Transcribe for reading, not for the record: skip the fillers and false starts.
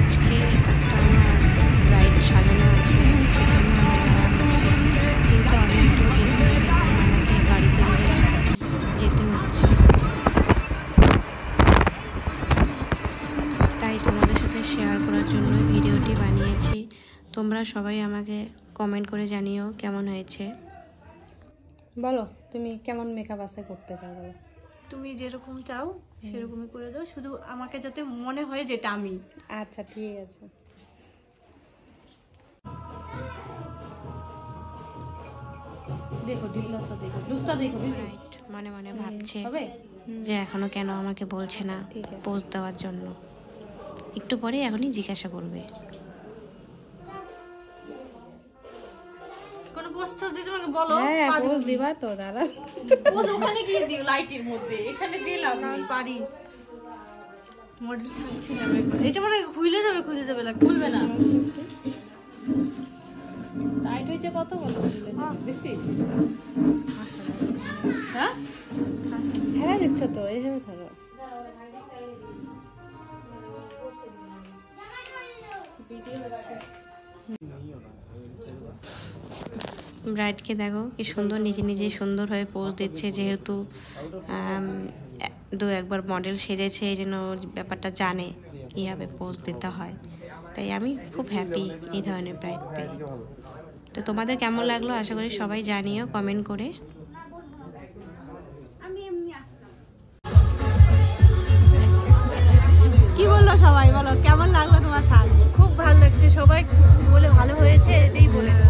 আজকে একটা আমার ব্রাইড সাজানো আছে, সেখানে আমার যাওয়া হচ্ছে। যেহেতু অনেক দূর যেতে হয়ে যায়, আমাকে গাড়িতে করে যেতে হচ্ছে, তাই তোমাদের সাথে শেয়ার করার জন্য ভিডিওটি বানিয়েছি। তোমরা সবাই আমাকে কমেন্ট করে জানিও কেমন হয়েছে। বলো তুমি কেমন মেকআপ আছে করতে চাও? বলো তুমি যেরকম চাও সেরকমই করে দাও, শুধু আমাকে যাতে মনে হয় যেটা আমি। আচ্ছা ঠিক আছে। দেখো ডিলটা দেখো, লুজটা দেখো। রাইট, মনে মনে ভাবছে যে এখনো কেন আমাকে বলছে না পোজ দেওয়ার জন্য। একটু পরে এখনই জিজ্ঞাসা করবে। কোন পোস্টার দিতে আমাকে বলো। হ্যাঁ পোজ দিবা তো, দাঁড়া। পোজ ওখানে গিয়ে দিও, লাইটের মধ্যে। এখানে দিলাম না, পারি। মডেল ছিলাম একবার। এটা মানে খুলে যাবে লাগে, খুলবে না। টাইট হইছে কত বলো বেশি? হ্যাঁ হ্যাঁ দিচ্ছ তো, এইভাবে ধরো। ব্রাইডকে দেখো কি সুন্দর নিজে নিজে সুন্দর হয়ে পোজ দিচ্ছে, যেহেতু দু একবার মডেল সেজেছে, এই জন্য ব্যাপারটা জানে কীভাবে পোজ দিতে হয়। তাই আমি খুব হ্যাপি এই ধরনের ব্রাইড পেয়ে। তো তোমাদের কেমন লাগলো আশা করি সবাই জানিও কমেন্ট করে। কি বললো সবাই? বলো কেমন লাগলো তোমার সাজ? খুব ভালো লাগছে, সবাই বলে ভালো হয়েছে, এটাই বলেছে।